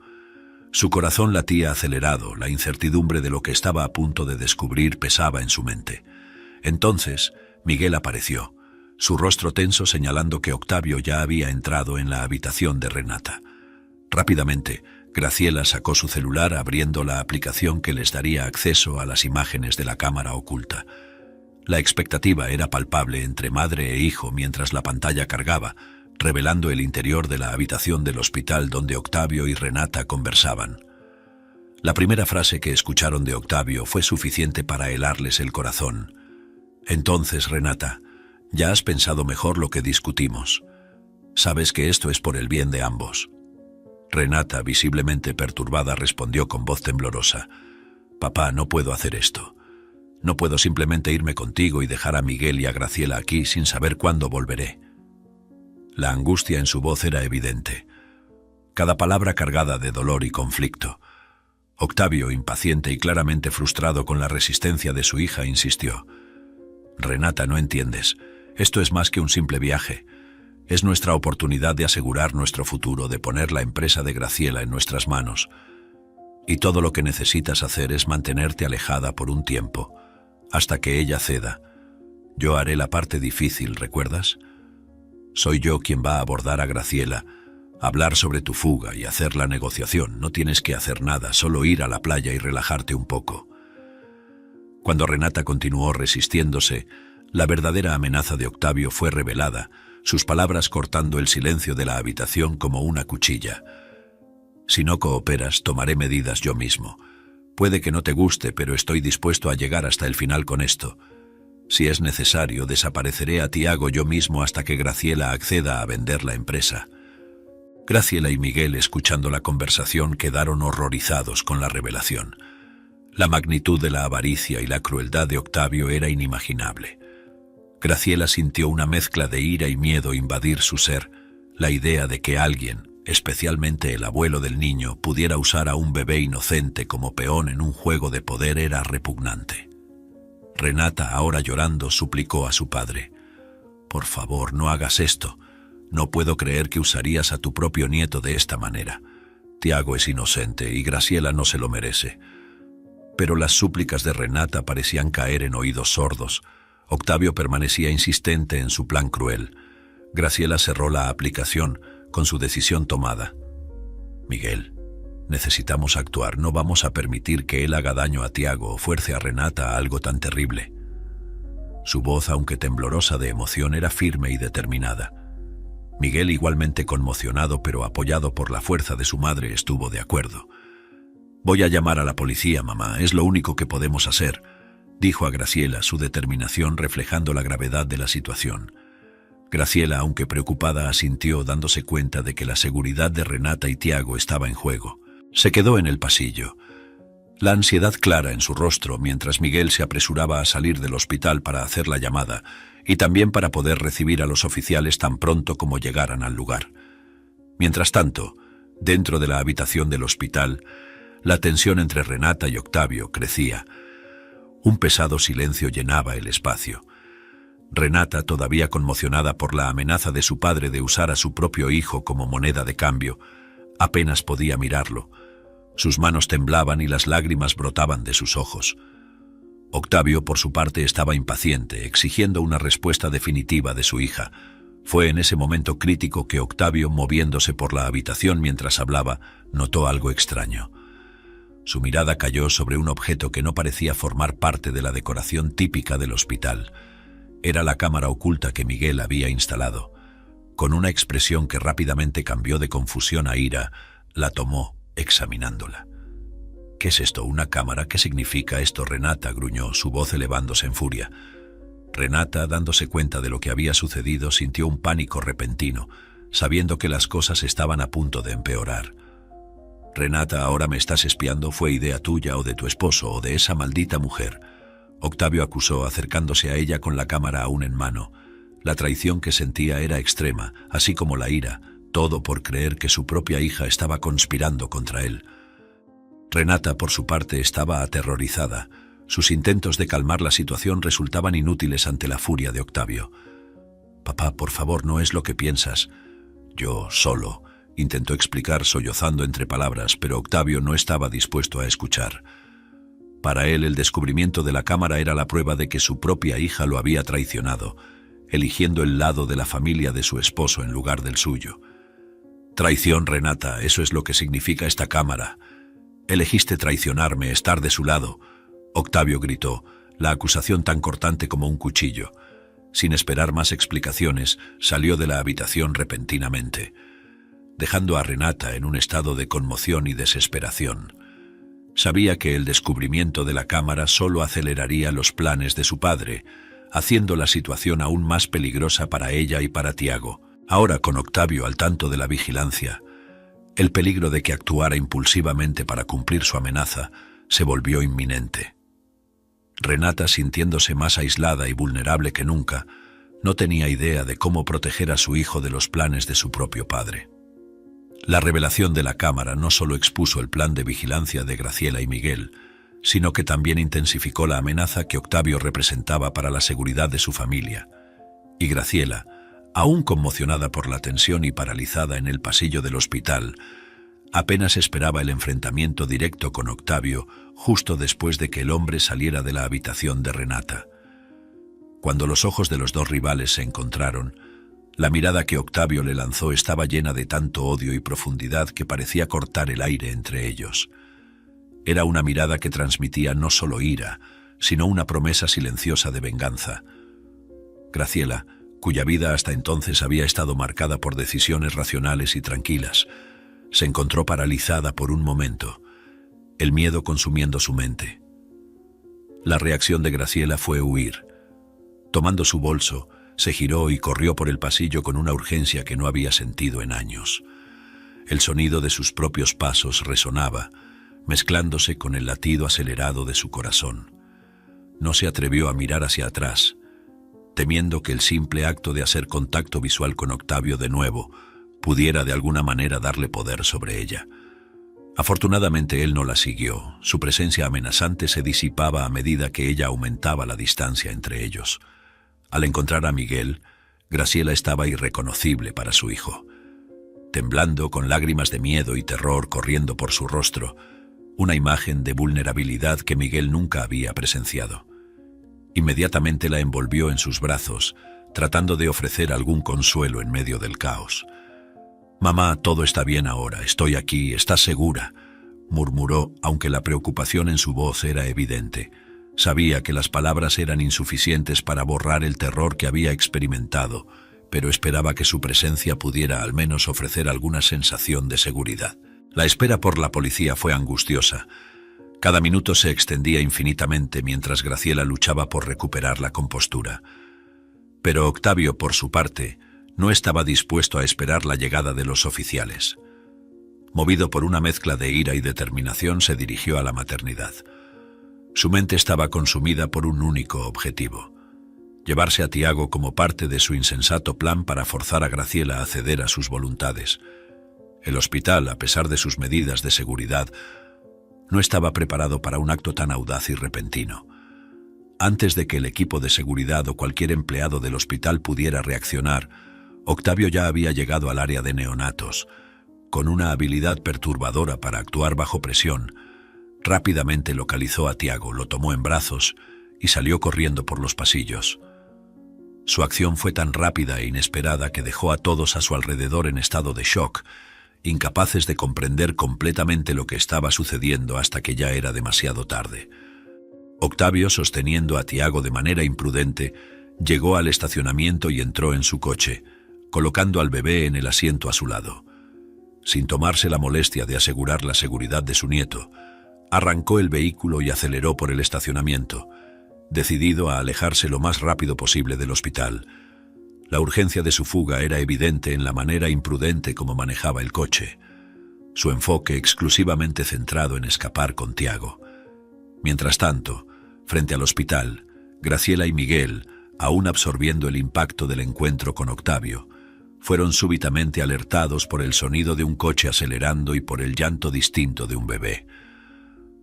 Su corazón latía acelerado, la incertidumbre de lo que estaba a punto de descubrir pesaba en su mente. Entonces, Miguel apareció, su rostro tenso señalando que Octavio ya había entrado en la habitación de Renata. Rápidamente, Graciela sacó su celular abriendo la aplicación que les daría acceso a las imágenes de la cámara oculta. La expectativa era palpable entre madre e hijo mientras la pantalla cargaba, revelando el interior de la habitación del hospital donde Octavio y Renata conversaban. La primera frase que escucharon de Octavio fue suficiente para helarles el corazón. Entonces, Renata, ya has pensado mejor lo que discutimos. Sabes que esto es por el bien de ambos. Renata, visiblemente perturbada, respondió con voz temblorosa. Papá, no puedo hacer esto. No puedo simplemente irme contigo y dejar a Miguel y a Graciela aquí sin saber cuándo volveré. La angustia en su voz era evidente, cada palabra cargada de dolor y conflicto. Octavio, impaciente y claramente frustrado con la resistencia de su hija, insistió. Renata, no entiendes. Esto es más que un simple viaje. Es nuestra oportunidad de asegurar nuestro futuro, de poner la empresa de Graciela en nuestras manos. Y todo lo que necesitas hacer es mantenerte alejada por un tiempo, hasta que ella ceda. Yo haré la parte difícil, ¿recuerdas? Soy yo quien va a abordar a Graciela, hablar sobre tu fuga y hacer la negociación. No tienes que hacer nada, solo ir a la playa y relajarte un poco. Cuando Renata continuó resistiéndose, la verdadera amenaza de Octavio fue revelada, sus palabras cortando el silencio de la habitación como una cuchilla. Si no cooperas, tomaré medidas yo mismo. Puede que no te guste, pero estoy dispuesto a llegar hasta el final con esto. Si es necesario, desapareceré a Tiago yo mismo hasta que Graciela acceda a vender la empresa. Graciela y Miguel, escuchando la conversación, quedaron horrorizados con la revelación. La magnitud de la avaricia y la crueldad de Octavio era inimaginable. Graciela sintió una mezcla de ira y miedo invadir su ser. La idea de que alguien, especialmente el abuelo del niño, pudiera usar a un bebé inocente como peón en un juego de poder era repugnante. Renata, ahora llorando, suplicó a su padre. Por favor, no hagas esto. No puedo creer que usarías a tu propio nieto de esta manera. Tiago es inocente y Graciela no se lo merece. Pero las súplicas de Renata parecían caer en oídos sordos. Octavio permanecía insistente en su plan cruel. Graciela cerró la aplicación, con su decisión tomada. Miguel, necesitamos actuar, no vamos a permitir que él haga daño a Tiago o fuerce a Renata a algo tan terrible. Su voz, aunque temblorosa de emoción, era firme y determinada. Miguel, igualmente conmocionado pero apoyado por la fuerza de su madre, estuvo de acuerdo. «Voy a llamar a la policía, mamá, es lo único que podemos hacer», dijo a Graciela, su determinación reflejando la gravedad de la situación. Graciela, aunque preocupada, asintió, dándose cuenta de que la seguridad de Renata y Tiago estaba en juego. Se quedó en el pasillo, la ansiedad clara en su rostro, mientras Miguel se apresuraba a salir del hospital para hacer la llamada y también para poder recibir a los oficiales tan pronto como llegaran al lugar. Mientras tanto, dentro de la habitación del hospital, la tensión entre Renata y Octavio crecía. Un pesado silencio llenaba el espacio. Renata, todavía conmocionada por la amenaza de su padre de usar a su propio hijo como moneda de cambio, apenas podía mirarlo. Sus manos temblaban y las lágrimas brotaban de sus ojos. Octavio, por su parte, estaba impaciente, exigiendo una respuesta definitiva de su hija. Fue en ese momento crítico que Octavio, moviéndose por la habitación mientras hablaba, notó algo extraño. Su mirada cayó sobre un objeto que no parecía formar parte de la decoración típica del hospital. Era la cámara oculta que Miguel había instalado. Con una expresión que rápidamente cambió de confusión a ira, la tomó, examinándola. «¿Qué es esto? ¿Una cámara? ¿Qué significa esto, Renata?», gruñó, su voz elevándose en furia. Renata, dándose cuenta de lo que había sucedido, sintió un pánico repentino, sabiendo que las cosas estaban a punto de empeorar. «Renata, ahora me estás espiando. ¿Fue idea tuya o de tu esposo o de esa maldita mujer?», Octavio acusó, acercándose a ella con la cámara aún en mano. La traición que sentía era extrema, así como la ira, todo por creer que su propia hija estaba conspirando contra él. Renata, por su parte, estaba aterrorizada. Sus intentos de calmar la situación resultaban inútiles ante la furia de Octavio. «Papá, por favor, no es lo que piensas». «Yo solo», intentó explicar sollozando entre palabras, pero Octavio no estaba dispuesto a escuchar. Para él, el descubrimiento de la cámara era la prueba de que su propia hija lo había traicionado, eligiendo el lado de la familia de su esposo en lugar del suyo. «Traición, Renata, eso es lo que significa esta cámara. Elegiste traicionarme, estar de su lado», Octavio gritó, la acusación tan cortante como un cuchillo. Sin esperar más explicaciones, salió de la habitación repentinamente, dejando a Renata en un estado de conmoción y desesperación. Sabía que el descubrimiento de la cámara solo aceleraría los planes de su padre, haciendo la situación aún más peligrosa para ella y para Tiago. Ahora, con Octavio al tanto de la vigilancia, el peligro de que actuara impulsivamente para cumplir su amenaza se volvió inminente. Renata, sintiéndose más aislada y vulnerable que nunca, no tenía idea de cómo proteger a su hijo de los planes de su propio padre. La revelación de la cámara no solo expuso el plan de vigilancia de Graciela y Miguel, sino que también intensificó la amenaza que Octavio representaba para la seguridad de su familia. Y Graciela, aún conmocionada por la tensión y paralizada en el pasillo del hospital, apenas esperaba el enfrentamiento directo con Octavio justo después de que el hombre saliera de la habitación de Renata. Cuando los ojos de los dos rivales se encontraron, la mirada que Octavio le lanzó estaba llena de tanto odio y profundidad que parecía cortar el aire entre ellos. Era una mirada que transmitía no solo ira, sino una promesa silenciosa de venganza. Graciela, cuya vida hasta entonces había estado marcada por decisiones racionales y tranquilas, se encontró paralizada por un momento, el miedo consumiendo su mente. La reacción de Graciela fue huir. Tomando su bolso, se giró y corrió por el pasillo con una urgencia que no había sentido en años. El sonido de sus propios pasos resonaba, mezclándose con el latido acelerado de su corazón. No se atrevió a mirar hacia atrás, temiendo que el simple acto de hacer contacto visual con Octavio de nuevo pudiera de alguna manera darle poder sobre ella. Afortunadamente él no la siguió. Su presencia amenazante se disipaba a medida que ella aumentaba la distancia entre ellos. Al encontrar a Miguel, Graciela estaba irreconocible para su hijo. Temblando, con lágrimas de miedo y terror corriendo por su rostro, una imagen de vulnerabilidad que Miguel nunca había presenciado. Inmediatamente la envolvió en sus brazos, tratando de ofrecer algún consuelo en medio del caos. «Mamá, todo está bien ahora, estoy aquí, ¿estás segura?», murmuró, aunque la preocupación en su voz era evidente. Sabía que las palabras eran insuficientes para borrar el terror que había experimentado, pero esperaba que su presencia pudiera al menos ofrecer alguna sensación de seguridad. La espera por la policía fue angustiosa. Cada minuto se extendía infinitamente mientras Graciela luchaba por recuperar la compostura. Pero Octavio, por su parte, no estaba dispuesto a esperar la llegada de los oficiales. Movido por una mezcla de ira y determinación, se dirigió a la maternidad. Su mente estaba consumida por un único objetivo: llevarse a Tiago como parte de su insensato plan para forzar a Graciela a ceder a sus voluntades. El hospital, a pesar de sus medidas de seguridad, no estaba preparado para un acto tan audaz y repentino. Antes de que el equipo de seguridad o cualquier empleado del hospital pudiera reaccionar, Octavio ya había llegado al área de neonatos. Con una habilidad perturbadora para actuar bajo presión, rápidamente localizó a Tiago, lo tomó en brazos y salió corriendo por los pasillos. Su acción fue tan rápida e inesperada que dejó a todos a su alrededor en estado de shock, incapaces de comprender completamente lo que estaba sucediendo hasta que ya era demasiado tarde. Octavio, sosteniendo a Tiago de manera imprudente, llegó al estacionamiento y entró en su coche, colocando al bebé en el asiento a su lado. Sin tomarse la molestia de asegurar la seguridad de su nieto, arrancó el vehículo y aceleró por el estacionamiento, decidido a alejarse lo más rápido posible del hospital. La urgencia de su fuga era evidente en la manera imprudente como manejaba el coche, su enfoque exclusivamente centrado en escapar con Tiago. Mientras tanto, frente al hospital, Graciela y Miguel, aún absorbiendo el impacto del encuentro con Octavio, fueron súbitamente alertados por el sonido de un coche acelerando y por el llanto distinto de un bebé.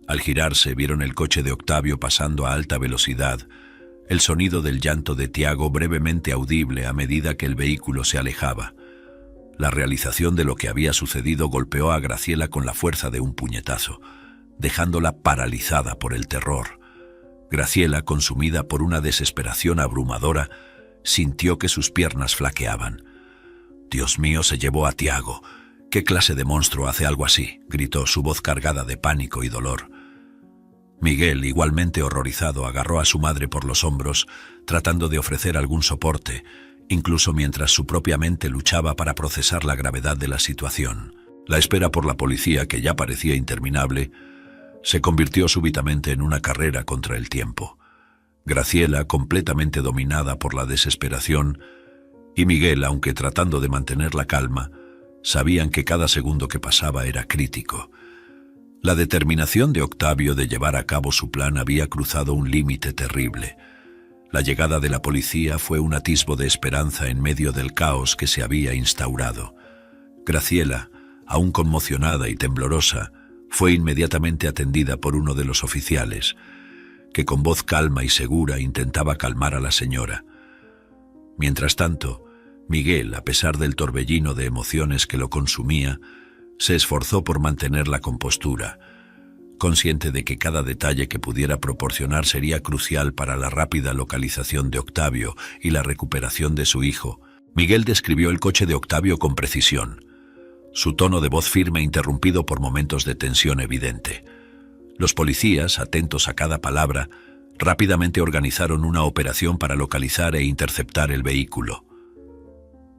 Al girarse, vieron el coche de Octavio pasando a alta velocidad, el sonido del llanto de Tiago brevemente audible a medida que el vehículo se alejaba. La realización de lo que había sucedido golpeó a Graciela con la fuerza de un puñetazo, dejándola paralizada por el terror. Graciela, consumida por una desesperación abrumadora, sintió que sus piernas flaqueaban. «Dios mío, se llevó a Tiago. ¿Qué clase de monstruo hace algo así?», gritó, su voz cargada de pánico y dolor. Miguel, igualmente horrorizado, agarró a su madre por los hombros, tratando de ofrecer algún soporte, incluso mientras su propia mente luchaba para procesar la gravedad de la situación. La espera por la policía, que ya parecía interminable, se convirtió súbitamente en una carrera contra el tiempo. Graciela, completamente dominada por la desesperación, y Miguel, aunque tratando de mantener la calma, sabían que cada segundo que pasaba era crítico. La determinación de Octavio de llevar a cabo su plan había cruzado un límite terrible. La llegada de la policía fue un atisbo de esperanza en medio del caos que se había instaurado. Graciela, aún conmocionada y temblorosa, fue inmediatamente atendida por uno de los oficiales, que con voz calma y segura intentaba calmar a la señora. Mientras tanto, Miguel, a pesar del torbellino de emociones que lo consumía, se esforzó por mantener la compostura, consciente de que cada detalle que pudiera proporcionar sería crucial para la rápida localización de Octavio y la recuperación de su hijo. Miguel describió el coche de Octavio con precisión, su tono de voz firme interrumpido por momentos de tensión evidente. Los policías, atentos a cada palabra, rápidamente organizaron una operación para localizar e interceptar el vehículo.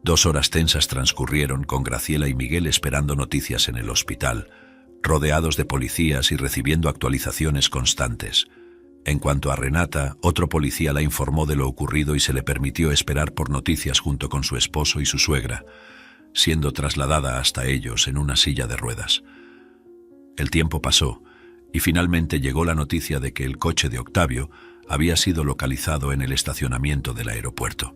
2 horas tensas transcurrieron con Graciela y Miguel esperando noticias en el hospital, rodeados de policías y recibiendo actualizaciones constantes. En cuanto a Renata, otro policía la informó de lo ocurrido y se le permitió esperar por noticias junto con su esposo y su suegra, siendo trasladada hasta ellos en una silla de ruedas. El tiempo pasó y finalmente llegó la noticia de que el coche de Octavio había sido localizado en el estacionamiento del aeropuerto.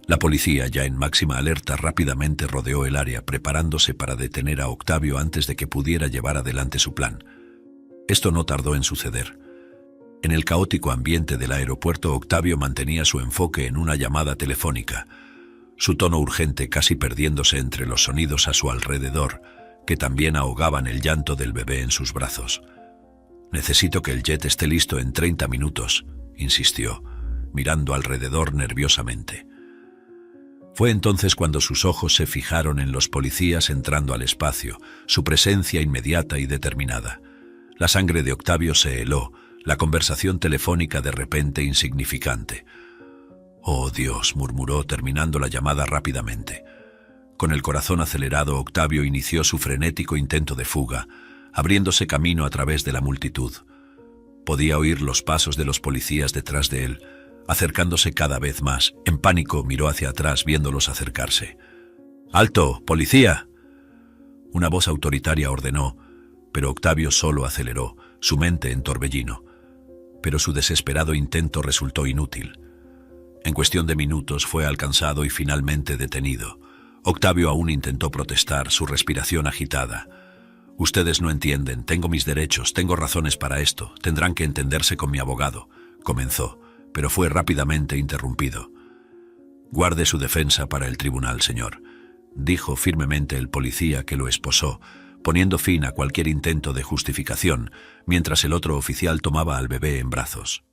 La policía, ya en máxima alerta, rápidamente rodeó el área, preparándose para detener a Octavio antes de que pudiera llevar adelante su plan. Esto no tardó en suceder. En el caótico ambiente del aeropuerto, Octavio mantenía su enfoque en una llamada telefónica, su tono urgente casi perdiéndose entre los sonidos a su alrededor, que también ahogaban el llanto del bebé en sus brazos. «Necesito que el jet esté listo en 30 minutos», insistió, mirando alrededor nerviosamente. Fue entonces cuando sus ojos se fijaron en los policías entrando al espacio, su presencia inmediata y determinada. La sangre de Octavio se heló, La conversación telefónica de repente insignificante. «Oh, Dios», murmuró, terminando la llamada rápidamente. Con el corazón acelerado, Octavio inició su frenético intento de fuga, abriéndose camino a través de la multitud. Podía oír los pasos de los policías detrás de él, acercándose cada vez más. En pánico, miró hacia atrás viéndolos acercarse. «¡Alto, policía!». Una voz autoritaria ordenó, pero Octavio solo aceleró, su mente en torbellino. Pero su desesperado intento resultó inútil. En cuestión de minutos fue alcanzado y finalmente detenido. Octavio aún intentó protestar, su respiración agitada. «Ustedes no entienden, tengo mis derechos, tengo razones para esto, tendrán que entenderse con mi abogado», comenzó, pero fue rápidamente interrumpido. «Guarde su defensa para el tribunal, señor», dijo firmemente el policía que lo esposó, poniendo fin a cualquier intento de justificación, mientras el otro oficial tomaba al bebé en brazos.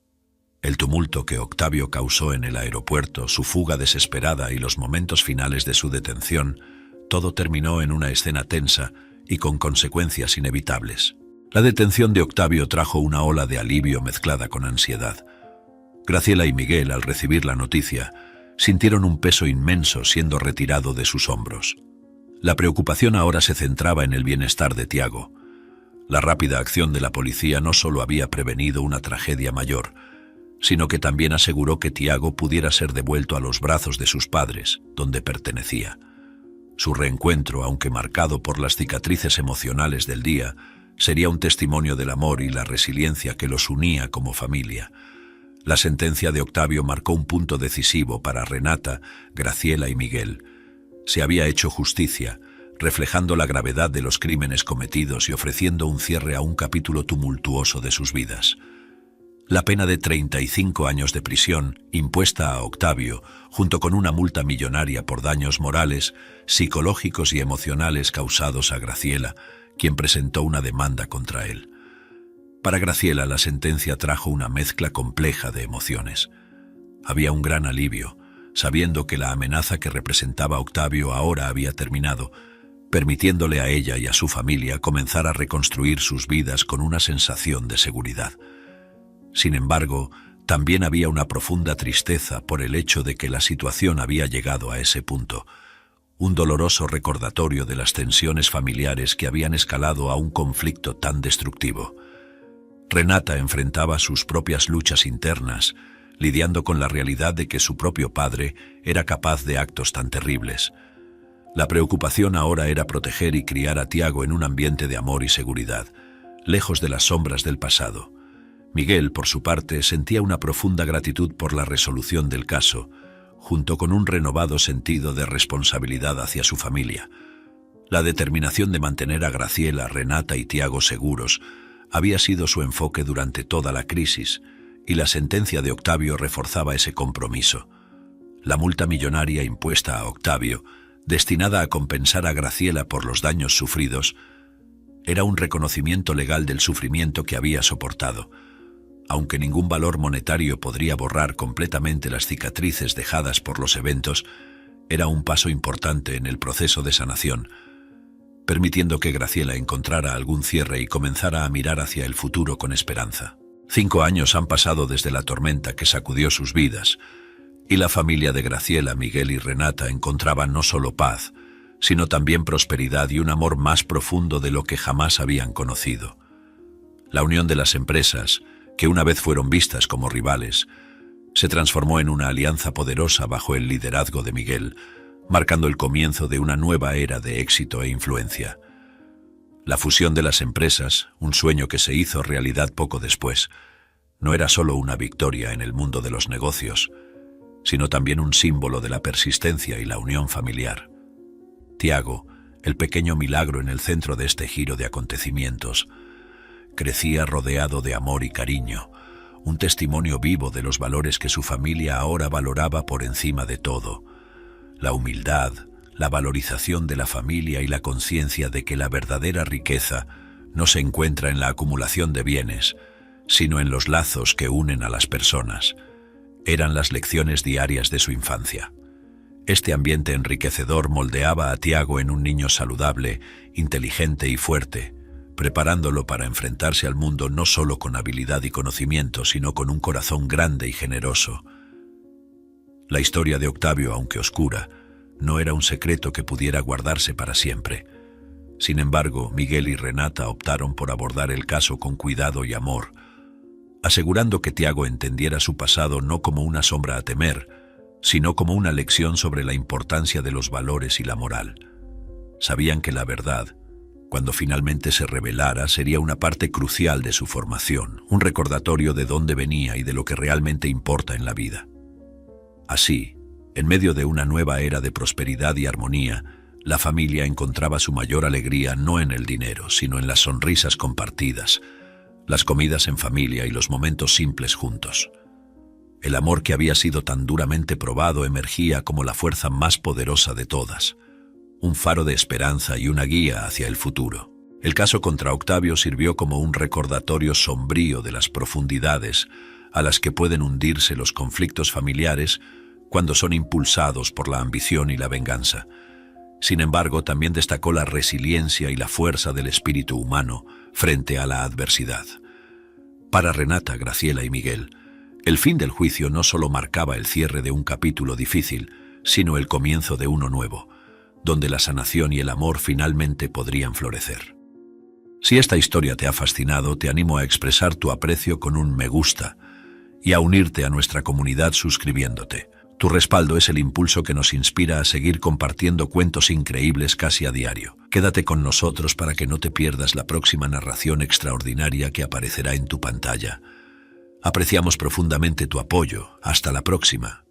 El tumulto que Octavio causó en el aeropuerto, su fuga desesperada y los momentos finales de su detención, todo terminó en una escena tensa y con consecuencias inevitables. La detención de Octavio trajo una ola de alivio mezclada con ansiedad. Graciela y Miguel, al recibir la noticia, sintieron un peso inmenso siendo retirado de sus hombros. La preocupación ahora se centraba en el bienestar de Tiago. La rápida acción de la policía no solo había prevenido una tragedia mayor, sino que también aseguró que Tiago pudiera ser devuelto a los brazos de sus padres, donde pertenecía. Su reencuentro, aunque marcado por las cicatrices emocionales del día, sería un testimonio del amor y la resiliencia que los unía como familia. La sentencia de Octavio marcó un punto decisivo para Renata, Graciela y Miguel. Se había hecho justicia, reflejando la gravedad de los crímenes cometidos y ofreciendo un cierre a un capítulo tumultuoso de sus vidas. La pena de 35 años de prisión, impuesta a Octavio, junto con una multa millonaria por daños morales, psicológicos y emocionales causados a Graciela, quien presentó una demanda contra él. Para Graciela, la sentencia trajo una mezcla compleja de emociones. Había un gran alivio, sabiendo que la amenaza que representaba Octavio ahora había terminado, permitiéndole a ella y a su familia comenzar a reconstruir sus vidas con una sensación de seguridad. Sin embargo, también había una profunda tristeza por el hecho de que la situación había llegado a ese punto, un doloroso recordatorio de las tensiones familiares que habían escalado a un conflicto tan destructivo. Renata enfrentaba sus propias luchas internas, lidiando con la realidad de que su propio padre era capaz de actos tan terribles. La preocupación ahora era proteger y criar a Tiago en un ambiente de amor y seguridad, lejos de las sombras del pasado. Miguel, por su parte, sentía una profunda gratitud por la resolución del caso, junto con un renovado sentido de responsabilidad hacia su familia. La determinación de mantener a Graciela, Renata y Tiago seguros había sido su enfoque durante toda la crisis, y la sentencia de Octavio reforzaba ese compromiso. La multa millonaria impuesta a Octavio, destinada a compensar a Graciela por los daños sufridos, era un reconocimiento legal del sufrimiento que había soportado. Aunque ningún valor monetario podría borrar completamente las cicatrices dejadas por los eventos, era un paso importante en el proceso de sanación, permitiendo que Graciela encontrara algún cierre y comenzara a mirar hacia el futuro con esperanza. 5 años han pasado desde la tormenta que sacudió sus vidas, y la familia de Graciela, Miguel y Renata encontraban no solo paz, sino también prosperidad y un amor más profundo de lo que jamás habían conocido. La unión de las empresas, que una vez fueron vistas como rivales, se transformó en una alianza poderosa bajo el liderazgo de Miguel, marcando el comienzo de una nueva era de éxito e influencia. La fusión de las empresas, un sueño que se hizo realidad poco después, no era solo una victoria en el mundo de los negocios, sino también un símbolo de la persistencia y la unión familiar. Tiago, el pequeño milagro en el centro de este giro de acontecimientos, crecía rodeado de amor y cariño, un testimonio vivo de los valores que su familia ahora valoraba por encima de todo: la humildad, la valorización de la familia y la conciencia de que la verdadera riqueza no se encuentra en la acumulación de bienes, sino en los lazos que unen a las personas. Eran las lecciones diarias de su infancia. Este ambiente enriquecedor moldeaba a Tiago en un niño saludable, inteligente y fuerte, preparándolo para enfrentarse al mundo no solo con habilidad y conocimiento, sino con un corazón grande y generoso. La historia de Octavio, aunque oscura, no era un secreto que pudiera guardarse para siempre. Sin embargo, Miguel y Renata optaron por abordar el caso con cuidado y amor, asegurando que Tiago entendiera su pasado no como una sombra a temer, sino como una lección sobre la importancia de los valores y la moral. Sabían que la verdad, cuando finalmente se revelara, sería una parte crucial de su formación, un recordatorio de dónde venía y de lo que realmente importa en la vida. Así, en medio de una nueva era de prosperidad y armonía, la familia encontraba su mayor alegría no en el dinero, sino en las sonrisas compartidas, las comidas en familia y los momentos simples juntos. El amor que había sido tan duramente probado emergía como la fuerza más poderosa de todas, un faro de esperanza y una guía hacia el futuro. El caso contra Octavio sirvió como un recordatorio sombrío de las profundidades a las que pueden hundirse los conflictos familiares cuando son impulsados por la ambición y la venganza. Sin embargo, también destacó la resiliencia y la fuerza del espíritu humano frente a la adversidad. Para Renata, Graciela y Miguel, el fin del juicio no solo marcaba el cierre de un capítulo difícil, sino el comienzo de uno nuevo, donde la sanación y el amor finalmente podrían florecer. Si esta historia te ha fascinado, te animo a expresar tu aprecio con un me gusta y a unirte a nuestra comunidad suscribiéndote. Tu respaldo es el impulso que nos inspira a seguir compartiendo cuentos increíbles casi a diario. Quédate con nosotros para que no te pierdas la próxima narración extraordinaria que aparecerá en tu pantalla. Apreciamos profundamente tu apoyo. Hasta la próxima.